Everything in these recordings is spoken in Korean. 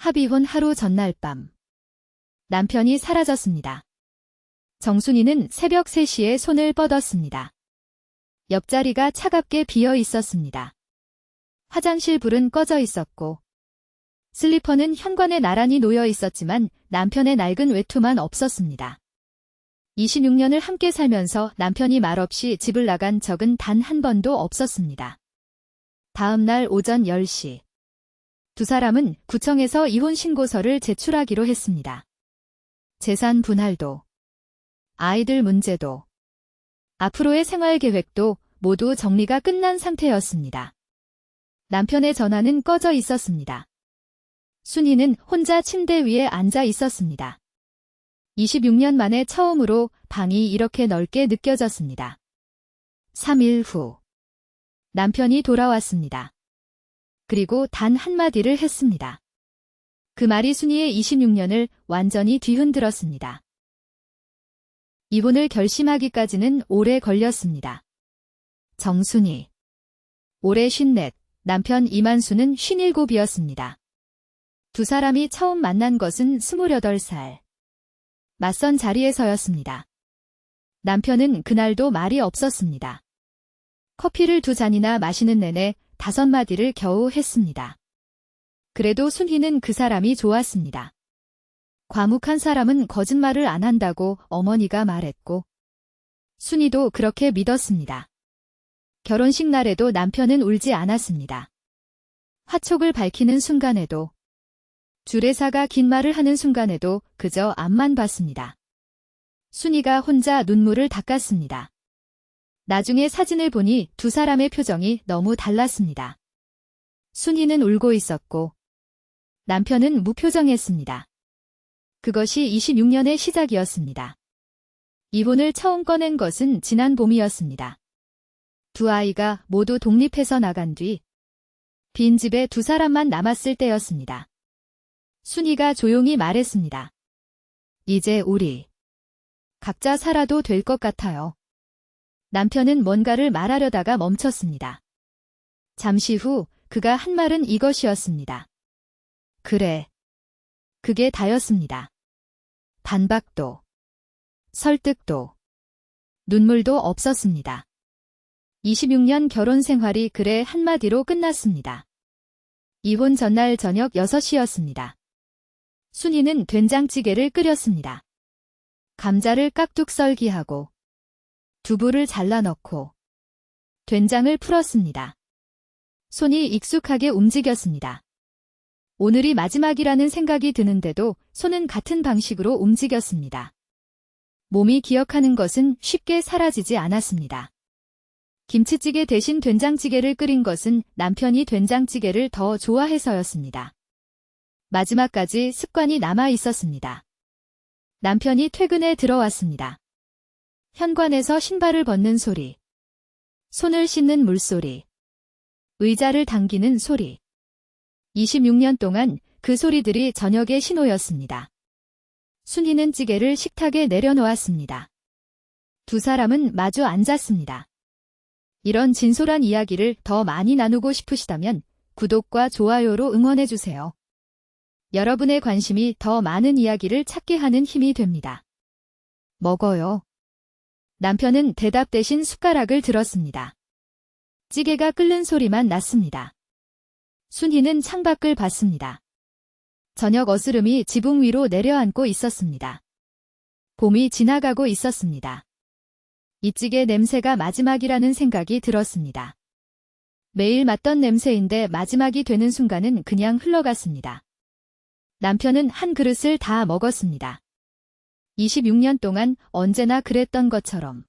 합의혼 하루 전날 밤. 남편이 사라졌습니다. 정순이는 새벽 3시에 손을 뻗었습니다. 옆자리가 차갑게 비어 있었습니다. 화장실 불은 꺼져 있었고 슬리퍼는 현관에 나란히 놓여 있었지만 남편의 낡은 외투만 없었습니다. 26년을 함께 살면서 남편이 말없이 집을 나간 적은 단 한 번도 없었습니다. 다음 날 오전 10시. 두 사람은 구청에서 이혼 신고서를 제출하기로 했습니다. 재산 분할도, 아이들 문제도, 앞으로의 생활 계획도 모두 정리가 끝난 상태였습니다. 남편의 전화는 꺼져 있었습니다. 순이는 혼자 침대 위에 앉아 있었습니다. 26년 만에 처음으로 방이 이렇게 넓게 느껴졌습니다. 3일 후. 남편이 돌아왔습니다. 그리고 단 한마디를 했습니다. 그 말이 순이의 26년을 완전히 뒤흔들었습니다. 이혼을 결심하기까지는 오래 걸렸습니다. 정순이. 올해 54, 남편 이만수는 57이었습니다. 두 사람이 처음 만난 것은 28살. 맞선 자리에서였습니다. 남편은 그날도 말이 없었습니다. 커피를 2잔이나 마시는 내내 5마디를 겨우 했습니다. 그래도 순희는 그 사람이 좋았습니다. 과묵한 사람은 거짓말을 안 한다고 어머니가 말했고 순희도 그렇게 믿었습니다. 결혼식 날에도 남편은 울지 않았습니다. 화촉을 밝히는 순간에도 주례사가 긴 말을 하는 순간에도 그저 앞만 봤습니다. 순희가 혼자 눈물을 닦았습니다. 나중에 사진을 보니 두 사람의 표정이 너무 달랐습니다. 순희는 울고 있었고 남편은 무표정했습니다. 그것이 26년의 시작이었습니다. 이혼을 처음 꺼낸 것은 지난 봄이었습니다. 두 아이가 모두 독립해서 나간 뒤 빈집에 두 사람만 남았을 때였습니다. 순희가 조용히 말했습니다. 이제 우리 각자 살아도 될 것 같아요. 남편은 뭔가를 말하려다가 멈췄습니다. 잠시 후 그가 한 말은 이것이었습니다. 그래. 그게 다였습니다. 반박도, 설득도, 눈물도 없었습니다. 26년 결혼 생활이 그래 한마디로 끝났습니다. 이혼 전날 저녁 6시였습니다. 순희는 된장찌개를 끓였습니다. 감자를 깍둑 썰기하고 두부를 잘라 넣고 된장을 풀었습니다. 손이 익숙하게 움직였습니다. 오늘이 마지막이라는 생각이 드는데도 손은 같은 방식으로 움직였습니다. 몸이 기억하는 것은 쉽게 사라지지 않았습니다. 김치찌개 대신 된장찌개를 끓인 것은 남편이 된장찌개를 더 좋아해서였습니다. 마지막까지 습관이 남아 있었습니다. 남편이 퇴근에 들어왔습니다. 현관에서 신발을 벗는 소리, 손을 씻는 물소리, 의자를 당기는 소리. 26년 동안 그 소리들이 저녁의 신호였습니다. 순희는 찌개를 식탁에 내려놓았습니다. 두 사람은 마주 앉았습니다. 이런 진솔한 이야기를 더 많이 나누고 싶으시다면 구독과 좋아요로 응원해주세요. 여러분의 관심이 더 많은 이야기를 찾게 하는 힘이 됩니다. 먹어요. 남편은 대답 대신 숟가락을 들었습니다. 찌개가 끓는 소리만 났습니다. 순희는 창밖을 봤습니다. 저녁 어스름이 지붕 위로 내려앉고 있었습니다. 봄이 지나가고 있었습니다. 이 찌개 냄새가 마지막이라는 생각이 들었습니다. 매일 맡던 냄새인데 마지막이 되는 순간은 그냥 흘러갔습니다. 남편은 한 그릇을 다 먹었습니다. 26년 동안 언제나 그랬던 것처럼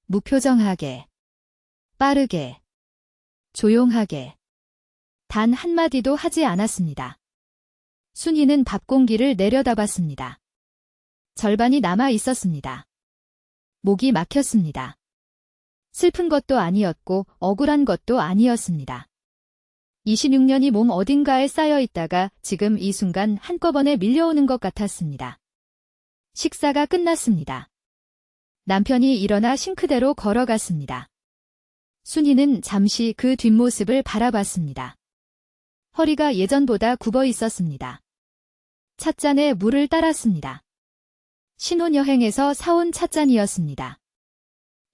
무표정하게, 빠르게, 조용하게 단 한마디도 하지 않았습니다. 순희는 밥 공기를 내려다봤습니다. 절반이 남아 있었습니다. 목이 막혔습니다. 슬픈 것도 아니었고 억울한 것도 아니었습니다. 26년이 몸 어딘가에 쌓여 있다가 지금 이 순간 한꺼번에 밀려오는 것 같았습니다. 식사가 끝났습니다. 남편이 일어나 싱크대로 걸어갔습니다. 순희는 잠시 그 뒷모습을 바라봤습니다. 허리가 예전보다 굽어 있었습니다. 찻잔에 물을 따랐습니다. 신혼여행에서 사온 찻잔이었습니다.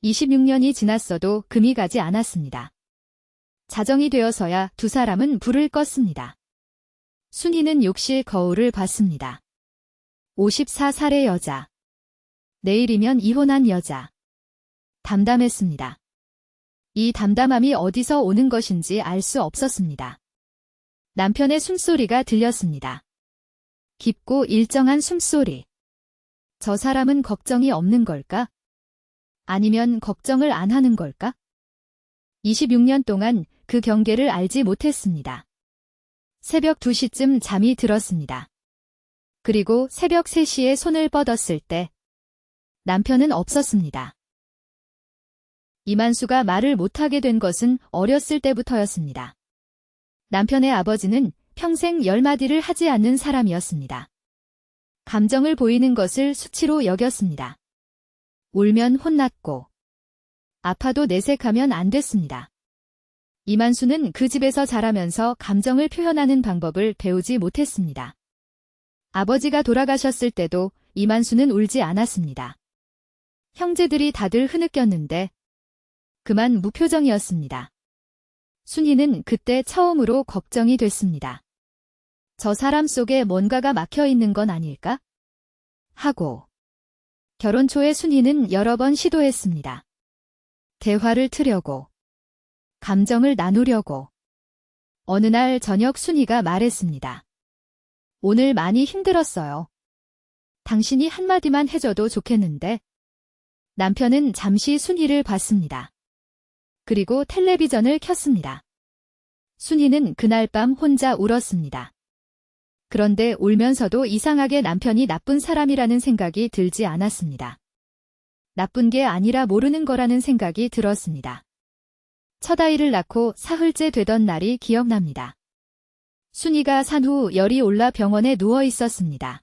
26년이 지났어도 금이 가지 않았습니다. 자정이 되어서야 두 사람은 불을 껐습니다. 순이는 욕실 거울을 봤습니다. 54살의 여자. 내일이면 이혼한 여자. 담담했습니다. 이 담담함이 어디서 오는 것인지 알 수 없었습니다. 남편의 숨소리가 들렸습니다. 깊고 일정한 숨소리. 저 사람은 걱정이 없는 걸까? 아니면 걱정을 안 하는 걸까? 26년 동안 그 경계를 알지 못했습니다. 새벽 2시쯤 잠이 들었습니다. 그리고 새벽 3시에 손을 뻗었을 때 남편은 없었습니다. 이만수가 말을 못하게 된 것은 어렸을 때부터였습니다. 남편의 아버지는 평생 10마디를 하지 않는 사람이었습니다. 감정을 보이는 것을 수치로 여겼습니다. 울면 혼났고 아파도 내색하면 안 됐습니다. 이만수는 그 집에서 자라면서 감정을 표현하는 방법을 배우지 못했습니다. 아버지가 돌아가셨을 때도 이만수는 울지 않았습니다. 형제들이 다들 흐느꼈는데 그만 무표정이었습니다. 순이는 그때 처음으로 걱정이 됐습니다. 저 사람 속에 뭔가가 막혀 있는 건 아닐까? 하고 결혼 초에 순이는 여러 번 시도했습니다. 대화를 트려고, 감정을 나누려고. 어느 날 저녁 순이가 말했습니다. 오늘 많이 힘들었어요. 당신이 한마디만 해줘도 좋겠는데. 남편은 잠시 순이를 봤습니다. 그리고 텔레비전을 켰습니다. 순이는 그날 밤 혼자 울었습니다. 그런데 울면서도 이상하게 남편이 나쁜 사람이라는 생각이 들지 않았습니다. 나쁜 게 아니라 모르는 거라는 생각이 들었습니다. 첫 아이를 낳고 사흘째 되던 날이 기억납니다. 순이가 산 후 열이 올라 병원에 누워 있었습니다.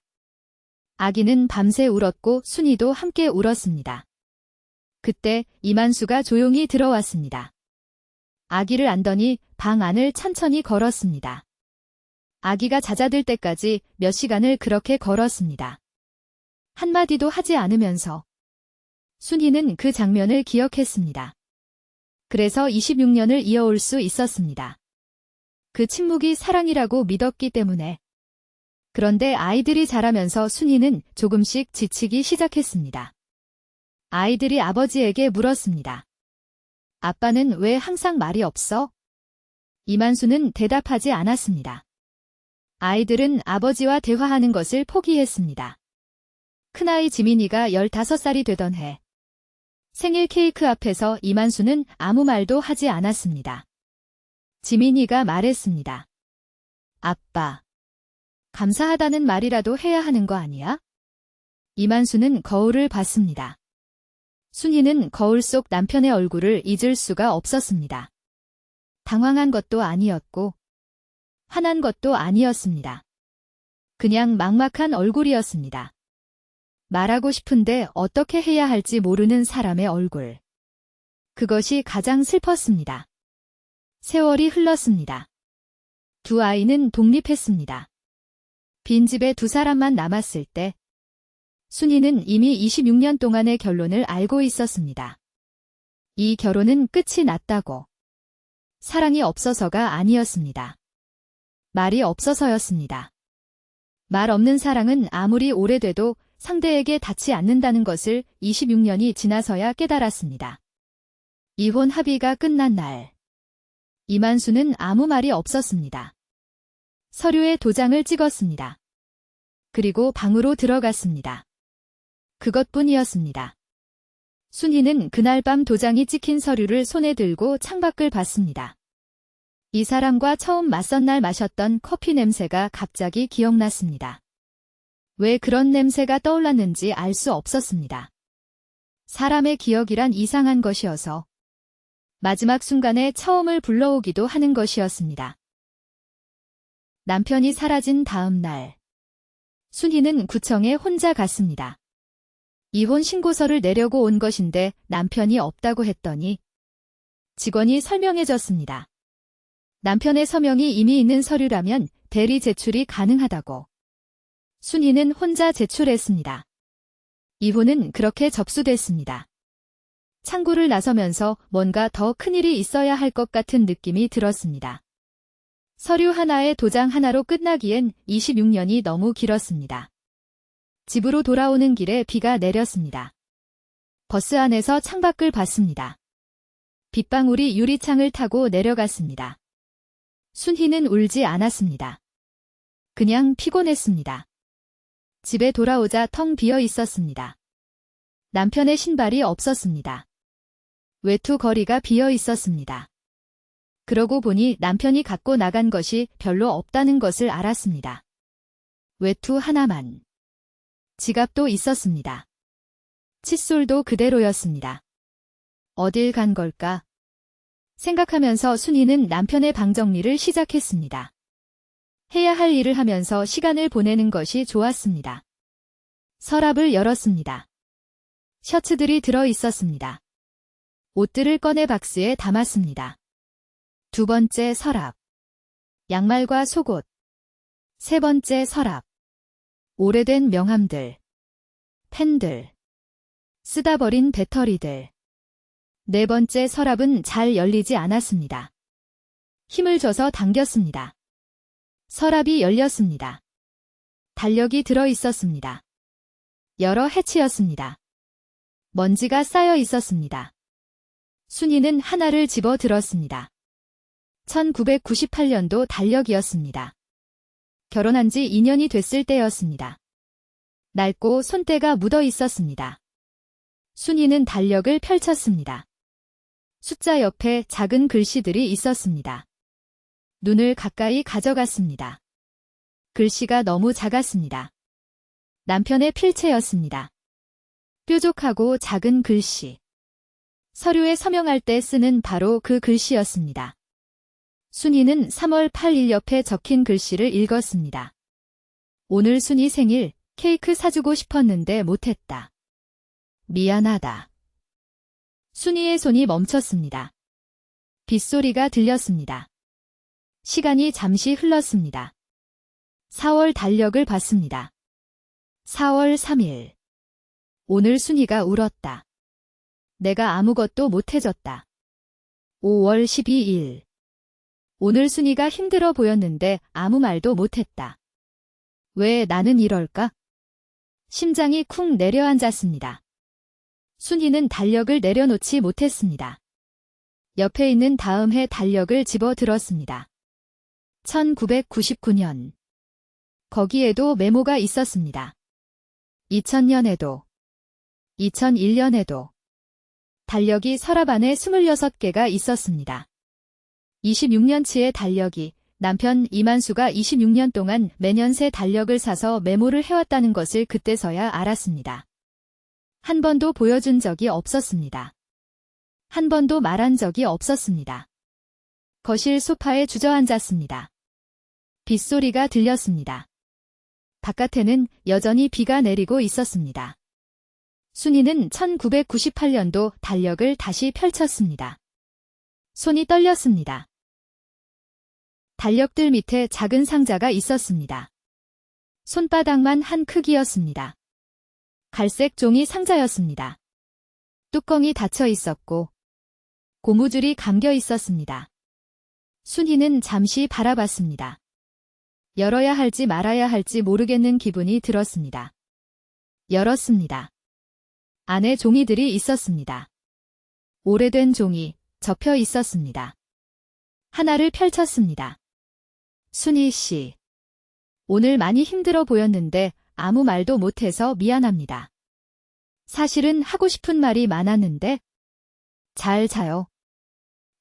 아기는 밤새 울었고 순이도 함께 울었습니다. 그때 이만수가 조용히 들어왔습니다. 아기를 안더니 방 안을 천천히 걸었습니다. 아기가 잦아들 때까지 몇 시간을 그렇게 걸었습니다. 한마디도 하지 않으면서. 순이는 그 장면을 기억했습니다. 그래서 26년을 이어올 수 있었습니다. 그 침묵이 사랑이라고 믿었기 때문에. 그런데 아이들이 자라면서 순이는 조금씩 지치기 시작했습니다. 아이들이 아버지에게 물었습니다. 아빠는 왜 항상 말이 없어? 이만수는 대답하지 않았습니다. 아이들은 아버지와 대화하는 것을 포기했습니다. 큰아이 지민이가 15살이 되던 해. 생일 케이크 앞에서 이만수는 아무 말도 하지 않았습니다. 지민이가 말했습니다. 아빠, 감사하다는 말이라도 해야 하는 거 아니야? 이만수는 거울을 봤습니다. 순이는 거울 속 남편의 얼굴을 잊을 수가 없었습니다. 당황한 것도 아니었고 화난 것도 아니었습니다. 그냥 막막한 얼굴이었습니다. 말하고 싶은데 어떻게 해야 할지 모르는 사람의 얼굴. 그것이 가장 슬펐습니다. 세월이 흘렀습니다. 두 아이는 독립했습니다. 빈집에 두 사람만 남았을 때 순이는 이미 26년 동안의 결론을 알고 있었습니다. 이 결혼은 끝이 났다고. 사랑이 없어서가 아니었습니다. 말이 없어서였습니다. 말 없는 사랑은 아무리 오래돼도 상대에게 닿지 않는다는 것을 26년이 지나서야 깨달았습니다. 이혼 합의가 끝난 날. 이만수는 아무 말이 없었습니다. 서류에 도장을 찍었습니다. 그리고 방으로 들어갔습니다. 그것뿐이었습니다. 순이는 그날 밤 도장이 찍힌 서류를 손에 들고 창밖을 봤습니다. 이 사람과 처음 맞선 날 마셨던 커피 냄새가 갑자기 기억났습니다. 왜 그런 냄새가 떠올랐는지 알 수 없었습니다. 사람의 기억이란 이상한 것이어서 마지막 순간에 처음을 불러오기도 하는 것이었습니다. 남편이 사라진 다음 날. 순이는 구청에 혼자 갔습니다. 이혼 신고서를 내려고 온 것인데 남편이 없다고 했더니 직원이 설명해줬습니다. 남편의 서명이 이미 있는 서류라면 대리 제출이 가능하다고. 순이는 혼자 제출했습니다. 이혼은 그렇게 접수됐습니다. 창구를 나서면서 뭔가 더 큰일이 있어야 할 것 같은 느낌이 들었습니다. 서류 하나에 도장 하나로 끝나기엔 26년이 너무 길었습니다. 집으로 돌아오는 길에 비가 내렸습니다. 버스 안에서 창밖을 봤습니다. 빗방울이 유리창을 타고 내려갔습니다. 순희는 울지 않았습니다. 그냥 피곤했습니다. 집에 돌아오자 텅 비어 있었습니다. 남편의 신발이 없었습니다. 외투 거리가 비어 있었습니다. 그러고 보니 남편이 갖고 나간 것이 별로 없다는 것을 알았습니다. 외투 하나만. 지갑도 있었습니다. 칫솔도 그대로였습니다. 어딜 간 걸까? 생각하면서 순이는 남편의 방 정리를 시작했습니다. 해야 할 일을 하면서 시간을 보내는 것이 좋았습니다. 서랍을 열었습니다. 셔츠들이 들어 있었습니다. 옷들을 꺼내 박스에 담았습니다. 두 번째 서랍. 양말과 속옷. 세 번째 서랍. 오래된 명함들. 펜들. 쓰다 버린 배터리들. 네 번째 서랍은 잘 열리지 않았습니다. 힘을 줘서 당겼습니다. 서랍이 열렸습니다. 달력이 들어 있었습니다. 여러 해치였습니다. 먼지가 쌓여 있었습니다. 순이는 하나를 집어 들었습니다. 1998년도 달력이었습니다. 결혼한 지 2년이 됐을 때였습니다. 낡고 손때가 묻어 있었습니다. 순이는 달력을 펼쳤습니다. 숫자 옆에 작은 글씨들이 있었습니다. 눈을 가까이 가져갔습니다. 글씨가 너무 작았습니다. 남편의 필체였습니다. 뾰족하고 작은 글씨. 서류에 서명할 때 쓰는 바로 그 글씨였습니다. 순이는 3월 8일 옆에 적힌 글씨를 읽었습니다. 오늘 순이 생일, 케이크 사주고 싶었는데 못했다. 미안하다. 순이의 손이 멈췄습니다. 빗소리가 들렸습니다. 시간이 잠시 흘렀습니다. 4월 달력을 봤습니다. 4월 3일. 오늘 순이가 울었다. 내가 아무것도 못해줬다. 5월 12일. 오늘 순이가 힘들어 보였는데 아무 말도 못했다. 왜 나는 이럴까? 심장이 쿵 내려앉았습니다. 순이는 달력을 내려놓지 못했습니다. 옆에 있는 다음 해 달력을 집어 들었습니다. 1999년. 거기에도 메모가 있었습니다. 2000년에도. 2001년에도. 달력이 서랍 안에 26개가 있었습니다. 26년치의 달력이 남편 이만수가 26년 동안 매년 새 달력을 사서 메모를 해왔다는 것을 그때서야 알았습니다. 한 번도 보여준 적이 없었습니다. 한 번도 말한 적이 없었습니다. 거실 소파에 주저앉았습니다. 빗소리가 들렸습니다. 바깥에는 여전히 비가 내리고 있었습니다. 순이는 1998년도 달력을 다시 펼쳤습니다. 손이 떨렸습니다. 달력들 밑에 작은 상자가 있었습니다. 손바닥만 한 크기였습니다. 갈색 종이 상자였습니다. 뚜껑이 닫혀 있었고 고무줄이 감겨 있었습니다. 순이는 잠시 바라봤습니다. 열어야 할지 말아야 할지 모르겠는 기분이 들었습니다. 열었습니다. 안에 종이들이 있었습니다. 오래된 종이 접혀 있었습니다. 하나를 펼쳤습니다. 순이 씨. 오늘 많이 힘들어 보였는데 아무 말도 못해서 미안합니다. 사실은 하고 싶은 말이 많았는데 잘 자요.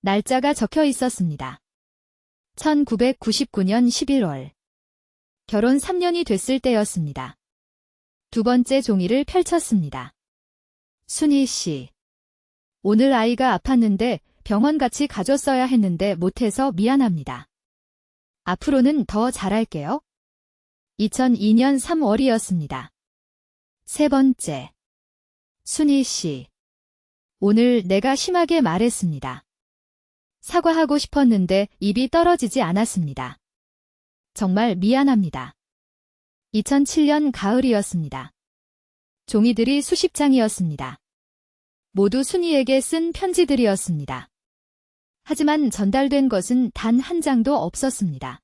날짜가 적혀 있었습니다. 1999년 11월. 결혼 3년이 됐을 때였습니다. 두 번째 종이를 펼쳤습니다. 순이 씨. 오늘 아이가 아팠는데 병원 같이 가줬어야 했는데 못해서 미안합니다. 앞으로는 더 잘할게요. 2002년 3월이었습니다. 세 번째. 순이 씨. 오늘 내가 심하게 말했습니다. 사과하고 싶었는데 입이 떨어지지 않았습니다. 정말 미안합니다. 2007년 가을이었습니다. 종이들이 수십 장이었습니다. 모두 순이에게 쓴 편지들이었습니다. 하지만 전달된 것은 단 한 장도 없었습니다.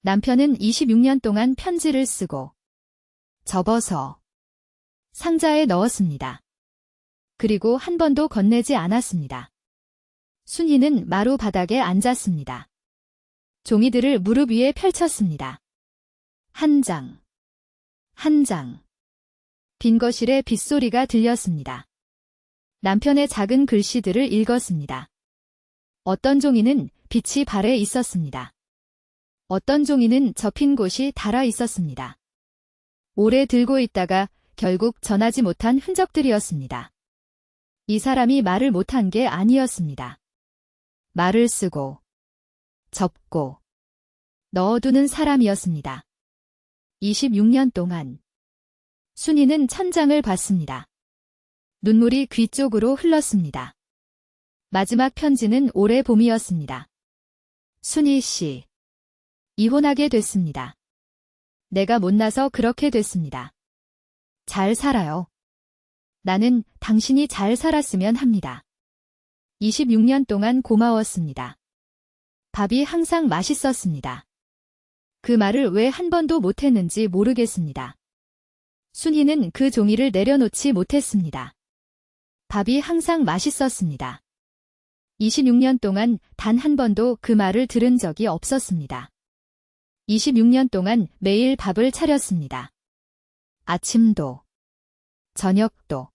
남편은 26년 동안 편지를 쓰고 접어서 상자에 넣었습니다. 그리고 한 번도 건네지 않았습니다. 순이는 마루 바닥에 앉았습니다. 종이들을 무릎 위에 펼쳤습니다. 한 장, 한 장. 빈 거실에 빗소리가 들렸습니다. 남편의 작은 글씨들을 읽었습니다. 어떤 종이는 빛이 발에 있었습니다. 어떤 종이는 접힌 곳이 닳아 있었습니다. 오래 들고 있다가 결국 전하지 못한 흔적들이었습니다. 이 사람이 말을 못한 게 아니었습니다. 말을 쓰고, 접고, 넣어두는 사람이었습니다. 26년 동안 순이는 천장을 봤습니다. 눈물이 귀 쪽으로 흘렀습니다. 마지막 편지는 올해 봄이었습니다. 순이 씨, 이혼하게 됐습니다. 내가 못나서 그렇게 됐습니다. 잘 살아요. 나는 당신이 잘 살았으면 합니다. 26년 동안 고마웠습니다. 밥이 항상 맛있었습니다. 그 말을 왜 한 번도 못했는지 모르겠습니다. 순이는 그 종이를 내려놓지 못했습니다. 밥이 항상 맛있었습니다. 26년 동안 단 한 번도 그 말을 들은 적이 없었습니다. 26년 동안 매일 밥을 차렸습니다. 아침도, 저녁도.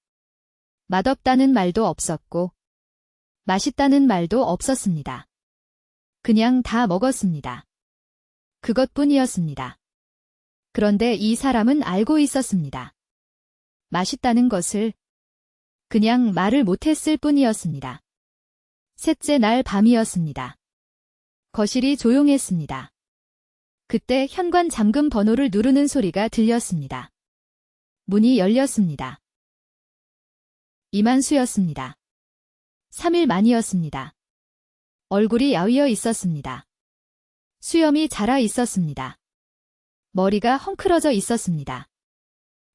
맛없다는 말도 없었고, 맛있다는 말도 없었습니다. 그냥 다 먹었습니다. 그것뿐이었습니다. 그런데 이 사람은 알고 있었습니다. 맛있다는 것을 그냥 말을 못했을 뿐이었습니다. 셋째 날 밤이었습니다. 거실이 조용했습니다. 그때 현관 잠금 번호를 누르는 소리가 들렸습니다. 문이 열렸습니다. 이만수였습니다. 3일 만이었습니다. 얼굴이 야위어 있었습니다. 수염이 자라 있었습니다. 머리가 헝클어져 있었습니다.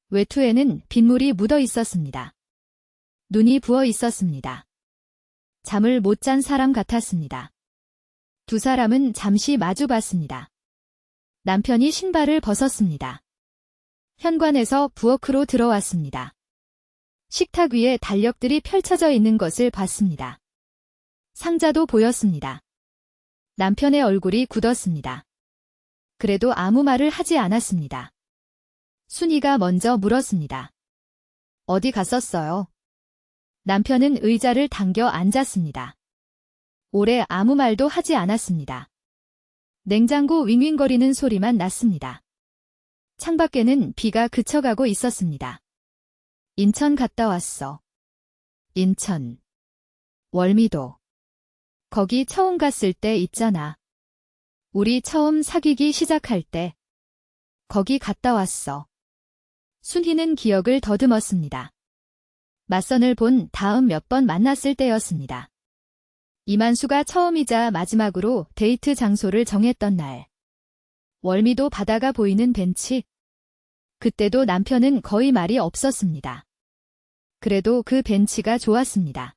외투에는 빗물이 묻어 있었습니다. 눈이 부어 있었습니다. 잠을 못 잔 사람 같았습니다. 두 사람은 잠시 마주 봤습니다. 남편이 신발을 벗었습니다. 현관에서 부엌으로 들어왔습니다. 식탁 위에 달력들이 펼쳐져 있는 것을 봤습니다. 상자도 보였습니다. 남편의 얼굴이 굳었습니다. 그래도 아무 말을 하지 않았습니다. 순이가 먼저 물었습니다. 어디 갔었어요? 남편은 의자를 당겨 앉았습니다. 오래 아무 말도 하지 않았습니다. 냉장고 윙윙거리는 소리만 났습니다. 창밖에는 비가 그쳐가고 있었습니다. 인천 갔다 왔어. 인천. 월미도. 거기 처음 갔을 때 있잖아. 우리 처음 사귀기 시작할 때. 거기 갔다 왔어. 순희는 기억을 더듬었습니다. 맞선을 본 다음 몇 번 만났을 때였습니다. 이만수가 처음이자 마지막으로 데이트 장소를 정했던 날. 월미도 바다가 보이는 벤치. 그때도 남편은 거의 말이 없었습니다. 그래도 그 벤치가 좋았습니다.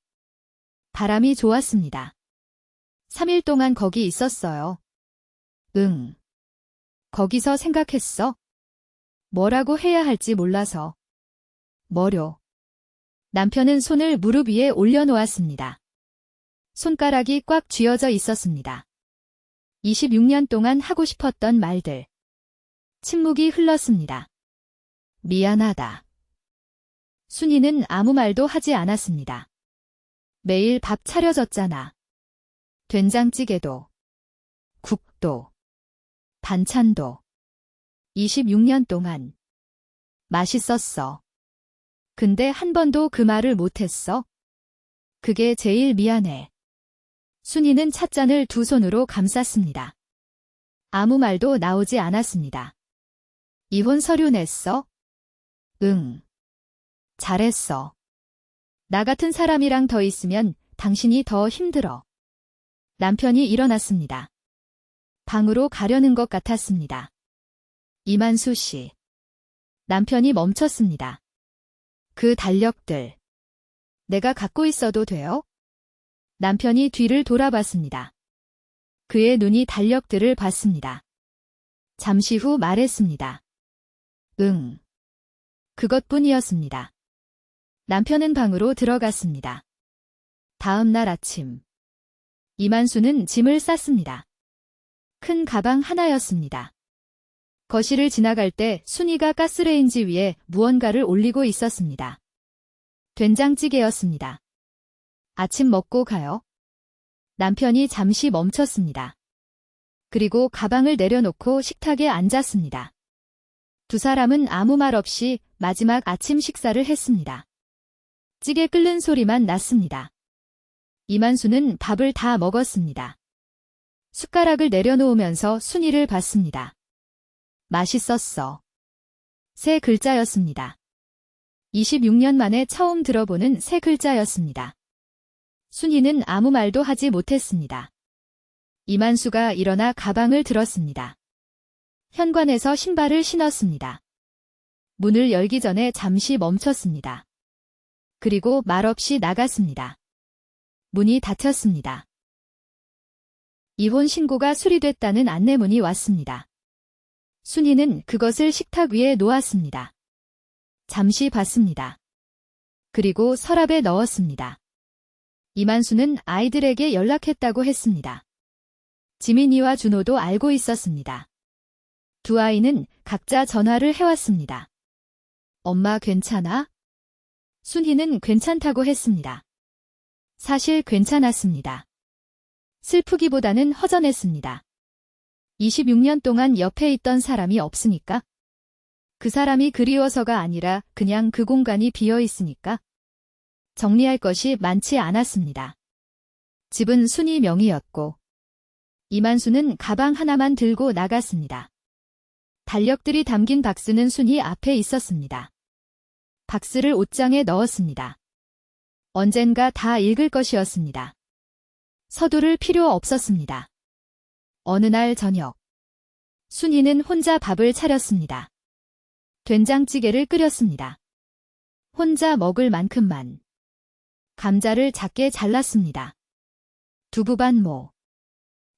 바람이 좋았습니다. 3일 동안 거기 있었어요. 응. 거기서 생각했어? 뭐라고 해야 할지 몰라서. 뭐려? 남편은 손을 무릎 위에 올려놓았습니다. 손가락이 꽉 쥐어져 있었습니다. 26년 동안 하고 싶었던 말들. 침묵이 흘렀습니다. 미안하다. 순이는 아무 말도 하지 않았습니다. 매일 밥 차려줬잖아. 된장찌개도, 국도, 반찬도. 26년 동안. 맛있었어. 근데 한 번도 그 말을 못했어? 그게 제일 미안해. 순이는 찻잔을 두 손으로 감쌌습니다. 아무 말도 나오지 않았습니다. 이혼 서류 냈어? 응. 잘했어. 나 같은 사람이랑 더 있으면 당신이 더 힘들어. 남편이 일어났습니다. 방으로 가려는 것 같았습니다. 이만수 씨. 남편이 멈췄습니다. 그 달력들. 내가 갖고 있어도 돼요? 남편이 뒤를 돌아봤습니다. 그의 눈이 달력들을 봤습니다. 잠시 후 말했습니다. 응. 그것뿐이었습니다. 남편은 방으로 들어갔습니다. 다음 날 아침. 이만수는 짐을 쌌습니다. 큰 가방 하나였습니다. 거실을 지나갈 때 순이가 가스레인지 위에 무언가를 올리고 있었습니다. 된장찌개였습니다. 아침 먹고 가요. 남편이 잠시 멈췄습니다. 그리고 가방을 내려놓고 식탁에 앉았습니다. 두 사람은 아무 말 없이 마지막 아침 식사를 했습니다. 찌개 끓는 소리만 났습니다. 이만수는 밥을 다 먹었습니다. 숟가락을 내려놓으면서 순이를 봤습니다. 맛있었어. 세 글자였습니다. 26년 만에 처음 들어보는 세 글자였습니다. 순이는 아무 말도 하지 못했습니다. 이만수가 일어나 가방을 들었습니다. 현관에서 신발을 신었습니다. 문을 열기 전에 잠시 멈췄습니다. 그리고 말없이 나갔습니다. 문이 닫혔습니다. 이혼 신고가 수리됐다는 안내문이 왔습니다. 순이는 그것을 식탁 위에 놓았습니다. 잠시 봤습니다. 그리고 서랍에 넣었습니다. 이만수는 아이들에게 연락했다고 했습니다. 지민이와 준호도 알고 있었습니다. 두 아이는 각자 전화를 해왔습니다. 엄마 괜찮아? 순이는 괜찮다고 했습니다. 사실 괜찮았습니다. 슬프기보다는 허전했습니다. 26년 동안 옆에 있던 사람이 없으니까? 그 사람이 그리워서가 아니라 그냥 그 공간이 비어 있으니까? 정리할 것이 많지 않았습니다. 집은 순이 명의였고 이만수는 가방 하나만 들고 나갔습니다. 달력들이 담긴 박스는 순이 앞에 있었습니다. 박스를 옷장에 넣었습니다. 언젠가 다 읽을 것이었습니다. 서두를 필요 없었습니다. 어느 날 저녁, 순이는 혼자 밥을 차렸습니다. 된장찌개를 끓였습니다. 혼자 먹을 만큼만. 감자를 작게 잘랐습니다. 두부 반모.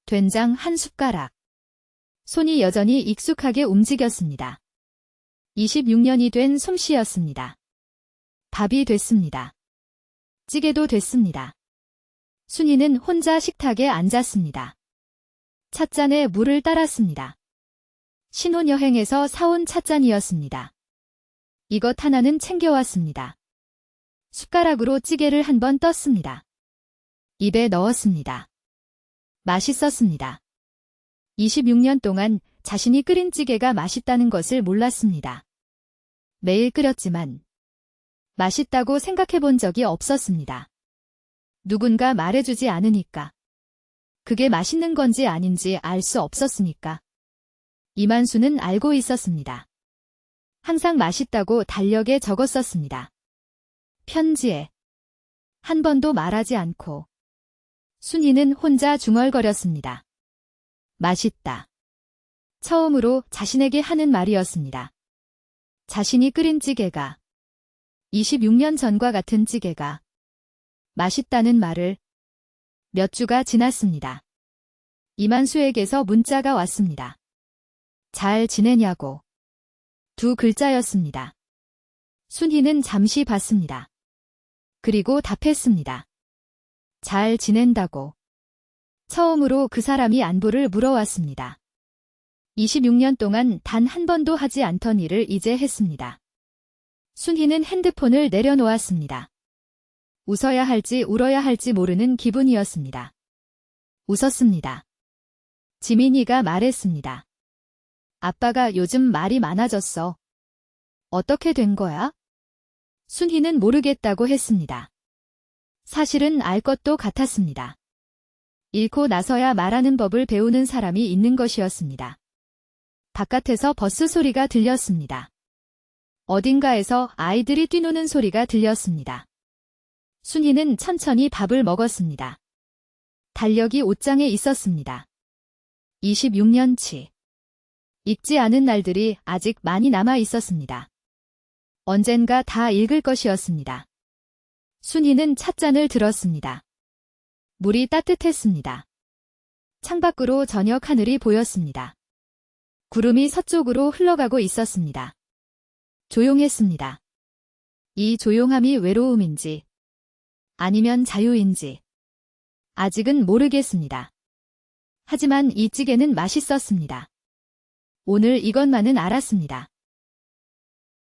된장 한 숟가락. 손이 여전히 익숙하게 움직였습니다. 26년이 된 솜씨였습니다. 밥이 됐습니다. 찌개도 됐습니다. 순이는 혼자 식탁에 앉았습니다. 찻잔에 물을 따랐습니다. 신혼여행에서 사온 찻잔이었습니다. 이것 하나는 챙겨왔습니다. 숟가락으로 찌개를 한 번 떴습니다. 입에 넣었습니다. 맛있었습니다. 26년 동안 자신이 끓인 찌개가 맛있다는 것을 몰랐습니다. 매일 끓였지만 맛있다고 생각해 본 적이 없었습니다. 누군가 말해주지 않으니까. 그게 맛있는 건지 아닌지 알 수 없었으니까. 이만수는 알고 있었습니다. 항상 맛있다고 달력에 적었었습니다. 편지에. 한 번도 말하지 않고. 순이는 혼자 중얼거렸습니다. 맛있다. 처음으로 자신에게 하는 말이었습니다. 자신이 끓인 찌개가 26년 전과 같은 찌개가 맛있다는 말을. 몇 주가 지났습니다. 이만수에게서 문자가 왔습니다. 잘 지내냐고. 두 글자였습니다. 순이는 잠시 봤습니다. 그리고 답했습니다. 잘 지낸다고. 처음으로 그 사람이 안부를 물어왔습니다. 26년 동안 단 한 번도 하지 않던 일을 이제 했습니다. 순이는 핸드폰을 내려놓았습니다. 웃어야 할지 울어야 할지 모르는 기분이었습니다. 웃었습니다. 지민이가 말했습니다. 아빠가 요즘 말이 많아졌어. 어떻게 된 거야? 순이는 모르겠다고 했습니다. 사실은 알 것도 같았습니다. 잃고 나서야 말하는 법을 배우는 사람이 있는 것이었습니다. 바깥에서 버스 소리가 들렸습니다. 어딘가에서 아이들이 뛰노는 소리가 들렸습니다. 순이는 천천히 밥을 먹었습니다. 달력이 옷장에 있었습니다. 26년치. 읽지 않은 날들이 아직 많이 남아 있었습니다. 언젠가 다 읽을 것이었습니다. 순이는 찻잔을 들었습니다. 물이 따뜻했습니다. 창밖으로 저녁 하늘이 보였습니다. 구름이 서쪽으로 흘러가고 있었습니다. 조용했습니다. 이 조용함이 외로움인지 아니면 자유인지 아직은 모르겠습니다. 하지만 이 찌개는 맛있었습니다. 오늘 이것만은 알았습니다.